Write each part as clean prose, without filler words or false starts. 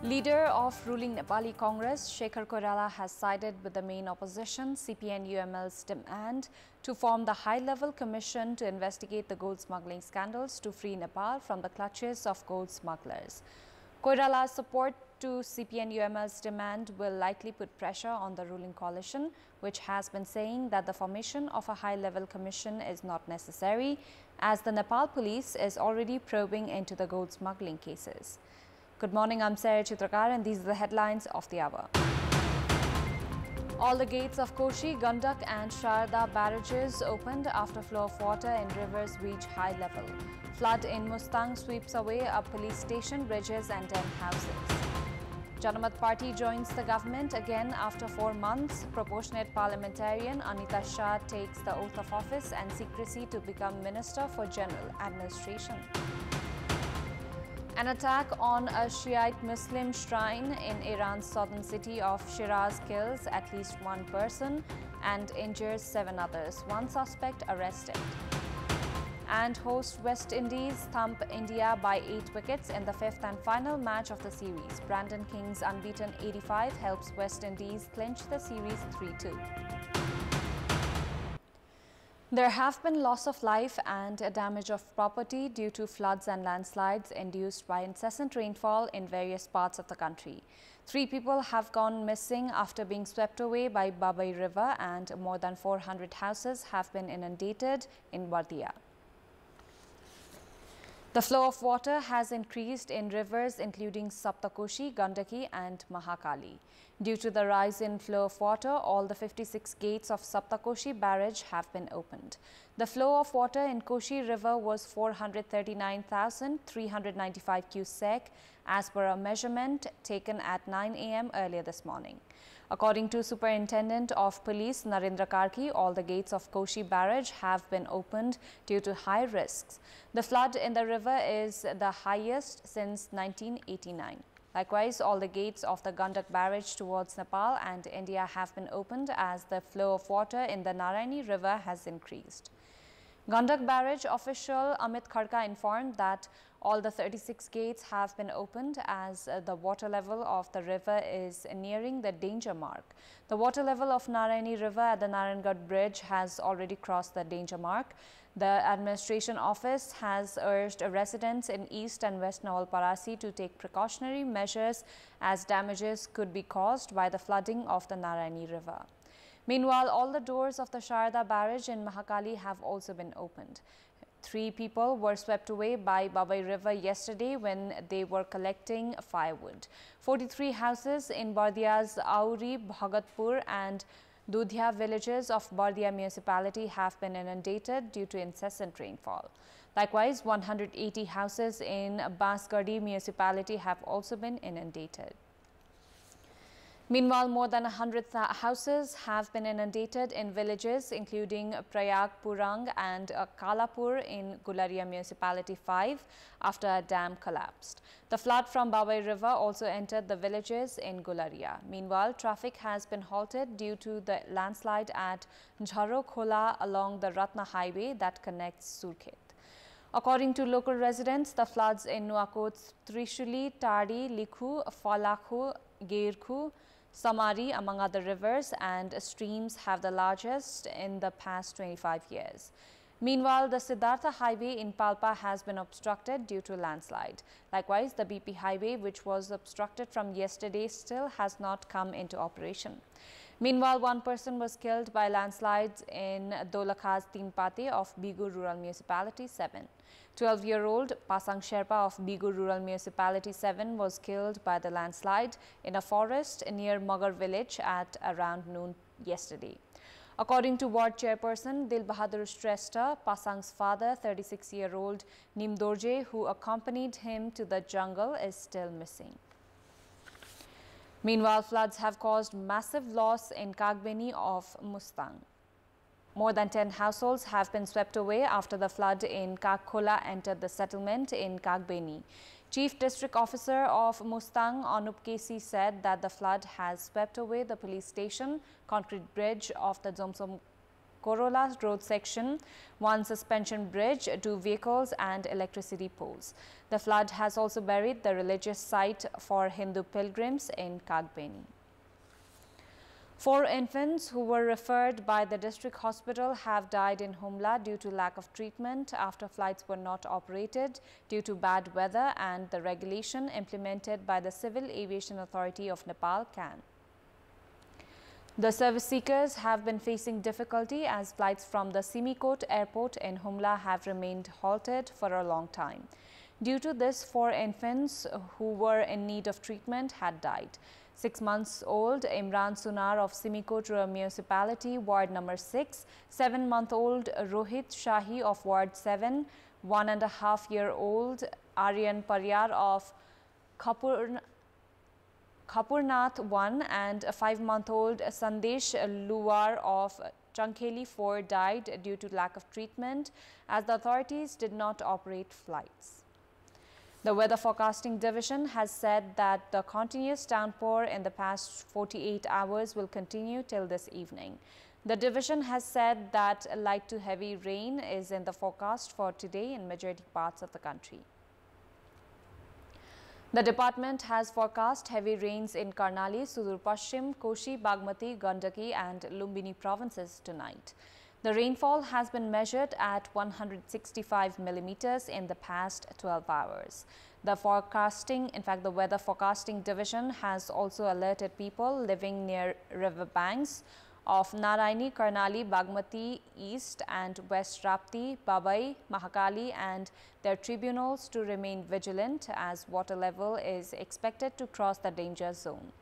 Leader of ruling Nepali Congress, Shekhar Koirala, has sided with the main opposition, CPN-UML's demand to form the high-level commission to investigate the gold smuggling scandals to free Nepal from the clutches of gold smugglers. Koirala's support to CPN-UML's demand will likely put pressure on the ruling coalition, which has been saying that the formation of a high-level commission is not necessary, as the Nepal police is already probing into the gold smuggling cases. Good morning, I'm Chitrakar, and these are the headlines of the hour. All the gates of Koshi, Gandak and Sharda barrages opened after flow of water in rivers reach high level. Flood in Mustang sweeps away a police station, bridges and 10 houses. Janamat Party joins the government again after 4 months. Proportionate parliamentarian Anita Shah takes the oath of office and secrecy to become Minister for General Administration. An attack on a Shiite Muslim shrine in Iran's southern city of Shiraz kills at least 1 person and injures 7 others. 1 suspect arrested. And host West Indies thump India by 8 wickets in the 5th and final match of the series. Brandon King's unbeaten 85 helps West Indies clinch the series 3-2. There have been loss of life and damage of property due to floods and landslides induced by incessant rainfall in various parts of the country. 3 people have gone missing after being swept away by Maui River, and more than 400 houses have been inundated in Bardia. The flow of water has increased in rivers including Saptakoshi, Gandaki and Mahakali. Due to the rise in flow of water, all the 56 gates of Saptakoshi barrage have been opened. The flow of water in Koshi River was 439,395 cusack as per a measurement taken at 9 a.m. earlier this morning. According to Superintendent of Police Narendra Karki, all the gates of Koshi barrage have been opened due to high risks. The flood in the river is the highest since 1989. Likewise, all the gates of the Gandak barrage towards Nepal and India have been opened as the flow of water in the Narayani River has increased. Gandak barrage official Amit Khadka informed that all the 36 gates have been opened as the water level of the river is nearing the danger mark. The water level of Narayani River at the Narayangarh Bridge has already crossed the danger mark. The administration office has urged residents in East and West Nawalparasi to take precautionary measures as damages could be caused by the flooding of the Narayani River. Meanwhile, all the doors of the Sharda barrage in Mahakali have also been opened. 3 people were swept away by Maui River yesterday when they were collecting firewood. 43 houses in Bardia's Auri, Bhagatpur and Dudhya villages of Bardia municipality have been inundated due to incessant rainfall. Likewise, 180 houses in Basgadi municipality have also been inundated. Meanwhile, more than 100 houses have been inundated in villages including Prayagpurang and Kalapur in Gularia Municipality 5 after a dam collapsed. The flood from Maui River also entered the villages in Gularia. Meanwhile, traffic has been halted due to the landslide at Jharo Khola along the Ratna Highway that connects Surkhet. According to local residents, the floods in Nuakot, Trishuli, Tadi, Likhu, Falakhu, Geirkhu, Samari, among other rivers and streams, have the largest in the past 25 years. Meanwhile, the Siddhartha Highway in Palpa has been obstructed due to landslide. Likewise, the BP Highway, which was obstructed from yesterday, still has not come into operation. Meanwhile, 1 person was killed by landslides in Dolakhaz Tinpate of Bigur Rural Municipality 7. 12-year-old Pasang Sherpa of Bigur Rural Municipality 7 was killed by the landslide in a forest near Magar village at around noon yesterday. According to ward chairperson Dil Bahadur Shrestha, Pasang's father, 36-year-old Nimdorje, who accompanied him to the jungle, is still missing. Meanwhile, floods have caused massive loss in Kagbeni of Mustang. More than 10 households have been swept away after the flood in Kakhola entered the settlement in Kagbeni. Chief District Officer of Mustang, Anup Kesi, said that the flood has swept away the police station, concrete bridge of the Jomsom Corolla road section, one suspension bridge, 2 vehicles and electricity poles. The flood has also buried the religious site for Hindu pilgrims in Kagbeni. 4 infants who were referred by the district hospital have died in Humla due to lack of treatment after flights were not operated due to bad weather and the regulation implemented by the Civil Aviation Authority of Nepal, CAN. The service seekers have been facing difficulty as flights from the Simikot airport in Humla have remained halted for a long time. Due to this, 4 infants who were in need of treatment had died. 6 months old Imran Sunar of Simikot Municipality, Ward number 6, 7-month-old Rohit Shahi of Ward 7, 1.5-year-old Aryan Paryar of Kapurnath 1 and a 5-month-old Sandesh Luwar of Chankheli 4 died due to lack of treatment as the authorities did not operate flights. The Weather Forecasting Division has said that the continuous downpour in the past 48 hours will continue till this evening. The division has said that light to heavy rain is in the forecast for today in majority parts of the country. The department has forecast heavy rains in Karnali, Sudur Pashchim, Koshi, Bagmati, Gandaki and Lumbini provinces tonight. The rainfall has been measured at 165 millimeters in the past 12 hours. The Weather Forecasting Division has also alerted people living near river banks of Naraini, Karnali, Bagmati, East and West Rapti, Babai, Mahakali and their tribunals to remain vigilant as water level is expected to cross the danger zone.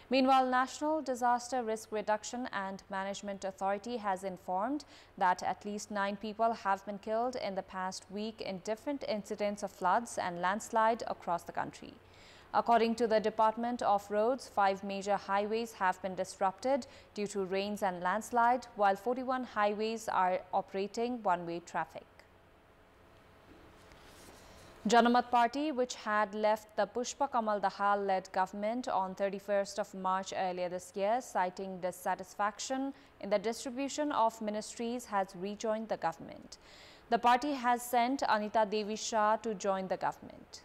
Meanwhile, National Disaster Risk Reduction and Management Authority has informed that at least 9 people have been killed in the past week in different incidents of floods and landslide across the country. According to the Department of Roads, 5 major highways have been disrupted due to rains and landslide, while 41 highways are operating one-way traffic. Janamat Party, which had left the Pushpa Kamal Dahal-led government on 31st of March earlier this year, citing dissatisfaction in the distribution of ministries, has rejoined the government. The party has sent Anita Devi Shah to join the government.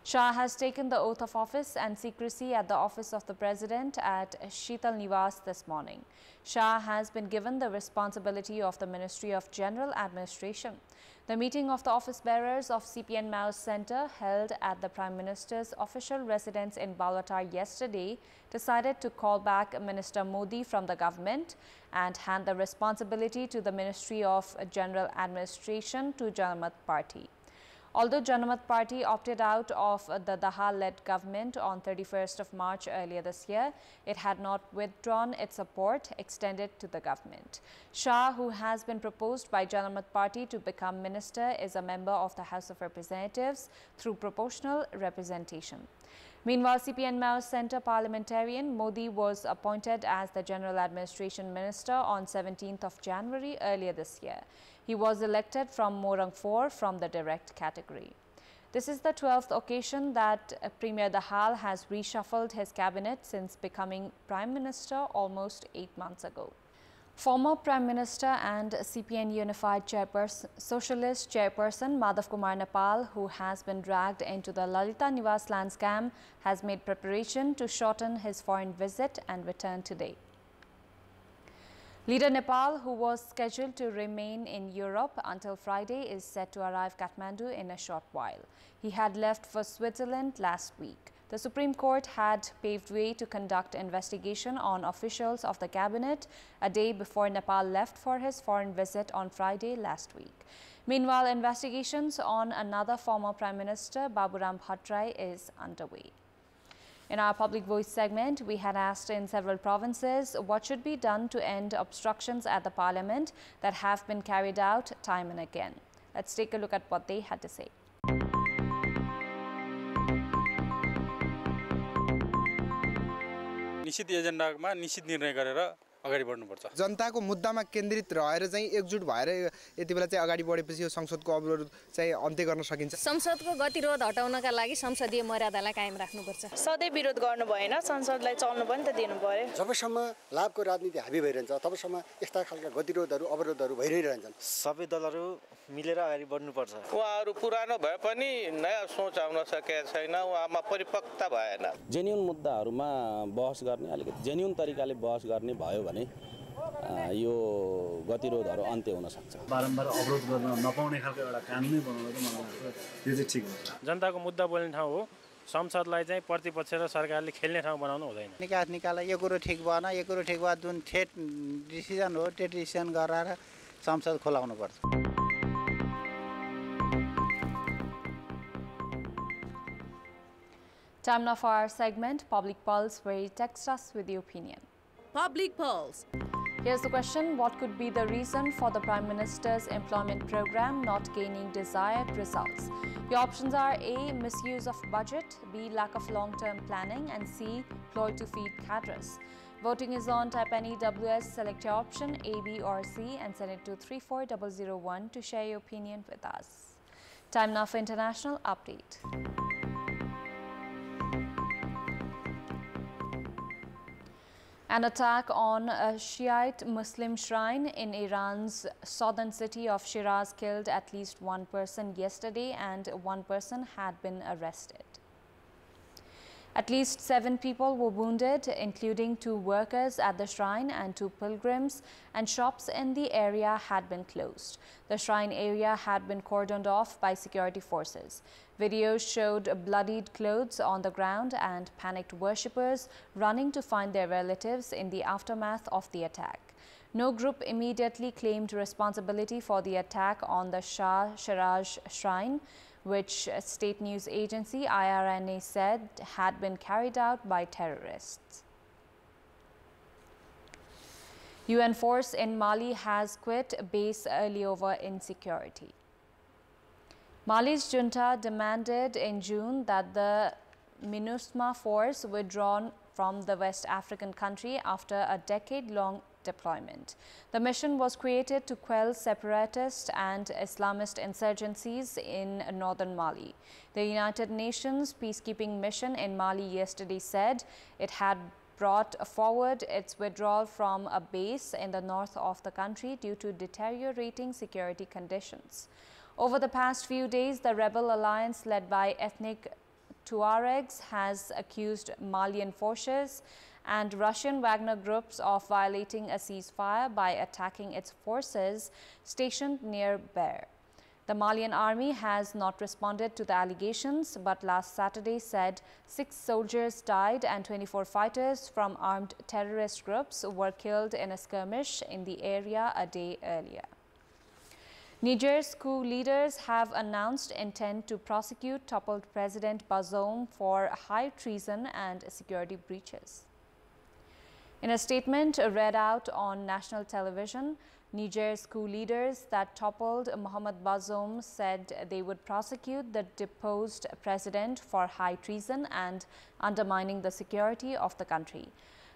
Shah has taken the oath of office and secrecy at the office of the President at Sheetal Niwas this morning. Shah has been given the responsibility of the Ministry of General Administration. The meeting of the office bearers of CPN Mao's Center held at the Prime Minister's official residence in Balwatar yesterday decided to call back Minister Modi from the government and hand the responsibility to the Ministry of General Administration to Janamat Party. Although Janamat Party opted out of the Dahal-led government on 31st of March earlier this year, it had not withdrawn its support extended to the government. Shah, who has been proposed by Janamat Party to become minister, is a member of the House of Representatives through proportional representation. Meanwhile, CPN Mao's Centre parliamentarian Modi was appointed as the General Administration Minister on 17th of January earlier this year. He was elected from Morang 4 from the direct category. This is the 12th occasion that Premier Dahal has reshuffled his cabinet since becoming Prime Minister almost 8 months ago. Former Prime Minister and CPN Unified Socialist Chairperson Madhav Kumar Nepal, who has been dragged into the Lalita Niwas land scam, has made preparation to shorten his foreign visit and return today. Leader Nepal, who was scheduled to remain in Europe until Friday, is set to arrive Kathmandu in a short while. He had left for Switzerland last week. The Supreme Court had paved way to conduct investigation on officials of the cabinet a day before Nepal left for his foreign visit on Friday last week. Meanwhile, investigations on another former Prime Minister, Baburam Bhattarai, is underway. In our Public Voice segment, we had asked in several provinces what should be done to end obstructions at the parliament that have been carried out time and again. Let's take a look at what they had to say. निश्चित एजेन्डामा निश्चित निर्णय गरेर अगाडि बढ्नुपर्छ। जनताको मुद्दामा केन्द्रित रहेर चाहिँ एकजुट भएर यति बेला चाहिँ अगाडि बढेपछि यो संसदको अवरोध चाहिँ अन्त्य गर्न सकिन्छ। संसदको गतिरोध हटाउनका लागि संसदीय मर्यादालाई कायम राख्नुपर्छ। सधैँ विरोध गर्नु भएन, संसदलाई चल्नु पनि त दिनु पर्यो। जबसम्म लाभको राजनीति हाबी भइरहन्छ तबसम्म यस्ता खालका गतिरोधहरू अवरोधहरू भइरहन्छन्। सबै दलहरू मिलेर अगाडि बढ्नुपर्छ। उहाँहरू पुरानो भए पनि नयाँ सोच आउन सकेको छैन, उहाँमा परिपक्वता भएन। जेन्युन मुद्दाहरूमा बहस गर्ने, अलिकति जेन्युन तरिकाले बहस गर्ने भयो भने यो गतिरोधहरू अन्त्य हुन सक्छ। बारम्बार अवरोध गर्न नपाउने खालको एउटा कानुनै बनाउनु त मलाई लाग्छ यो चाहिँ ठिक हुन्छ। जनताको मुद्दा बोल्ने ठाउँ हो, संसदलाई चाहिँ प्रतिपक्ष र सरकारले खेल्ने ठाउँ बनाउनु हुँदैन। निकाला यो कुरो ठिक भएन, यो कुरो ठिक भयो, जुन ठेट डिसिजन हो त्यो डिसिजन गराएर संसद खोलाउनु पर्छ। Time now for our segment, Public Pulse, where you text us with your opinion. Public Pulse. Here's the question: what could be the reason for the Prime Minister's employment program not gaining desired results? Your options are A. Misuse of budget, B. Lack of long-term planning, and C. Ploy to feed cadres. Voting is on. Type any WS, select your option A, B or C and send it to 34001 to share your opinion with us. Time now for international update. An attack on a Shiite Muslim shrine in Iran's southern city of Shiraz killed at least one person yesterday and one person had been arrested. At least 7 people were wounded, including 2 workers at the shrine and 2 pilgrims, and shops in the area had been closed. The shrine area had been cordoned off by security forces. Videos showed bloodied clothes on the ground and panicked worshippers running to find their relatives in the aftermath of the attack. No group immediately claimed responsibility for the attack on the Shah Shiraz shrine, which state news agency IRNA said had been carried out by terrorists. UN force in Mali has quit base early over insecurity. Mali's junta demanded in June that the MINUSMA force withdrawn from the West African country after a decade-long deployment. The mission was created to quell separatist and Islamist insurgencies in northern Mali. The United Nations peacekeeping mission in Mali yesterday said it had brought forward its withdrawal from a base in the north of the country due to deteriorating security conditions. Over the past few days, the rebel alliance led by ethnic Tuaregs has accused Malian forces and Russian Wagner groups of violating a ceasefire by attacking its forces stationed near Ber. The Malian army has not responded to the allegations, but last Saturday said 6 soldiers died and 24 fighters from armed terrorist groups were killed in a skirmish in the area a day earlier. Niger's coup leaders have announced intent to prosecute toppled President Bazoum for high treason and security breaches. In a statement read out on national television, Niger's coup leaders that toppled Mohamed Bazoum said they would prosecute the deposed president for high treason and undermining the security of the country.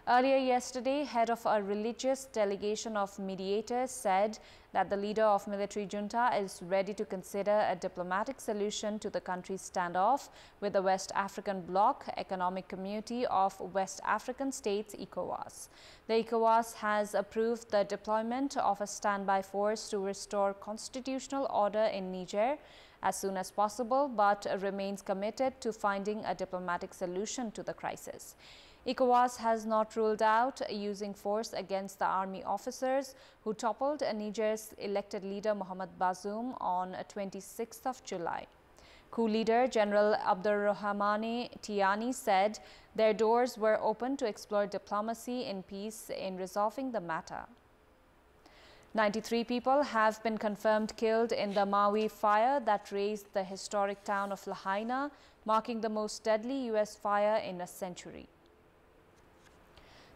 Earlier yesterday, head of a religious delegation of mediators said that the leader of military junta is ready to consider a diplomatic solution to the country's standoff with the West African Bloc Economic Community of West African States, ECOWAS. The ECOWAS has approved the deployment of a standby force to restore constitutional order in Niger as soon as possible, but remains committed to finding a diplomatic solution to the crisis. ECOWAS has not ruled out using force against the army officers who toppled Niger's elected leader Mohamed Bazoum on 26th of July. Coup leader General Abdurrahmane Tiani said their doors were open to explore diplomacy in peace in resolving the matter. 93 people have been confirmed killed in the Maui Fire that razed the historic town of Lahaina, marking the most deadly U.S. fire in a century.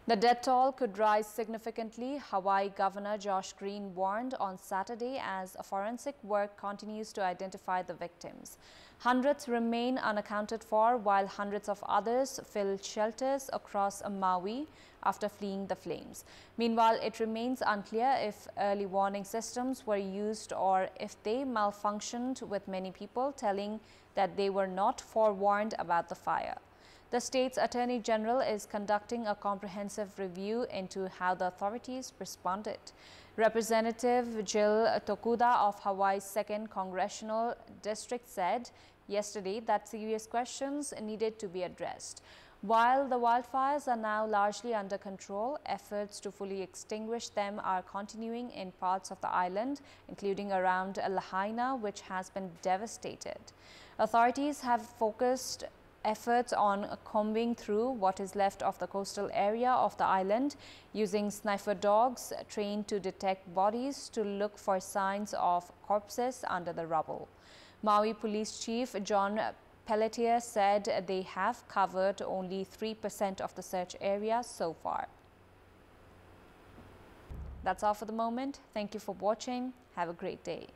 The death toll could rise significantly, Hawaii Governor Josh Green warned on Saturday as forensic work continues to identify the victims. Hundreds remain unaccounted for, while hundreds of others fill shelters across Maui after fleeing the flames. Meanwhile, it remains unclear if early warning systems were used or if they malfunctioned, with many people telling that they were not forewarned about the fire. The state's Attorney General is conducting a comprehensive review into how the authorities responded. Representative Jill Tokuda of Hawaii's 2nd Congressional District said yesterday that serious questions needed to be addressed. While the wildfires are now largely under control, efforts to fully extinguish them are continuing in parts of the island, including around Lahaina, which has been devastated. Authorities have focused efforts on combing through what is left of the coastal area of the island, using sniffer dogs trained to detect bodies to look for signs of corpses under the rubble. Maui Police Chief John Pelletier said they have covered only 3% of the search area so far. That's all for the moment. Thank you for watching. Have a great day.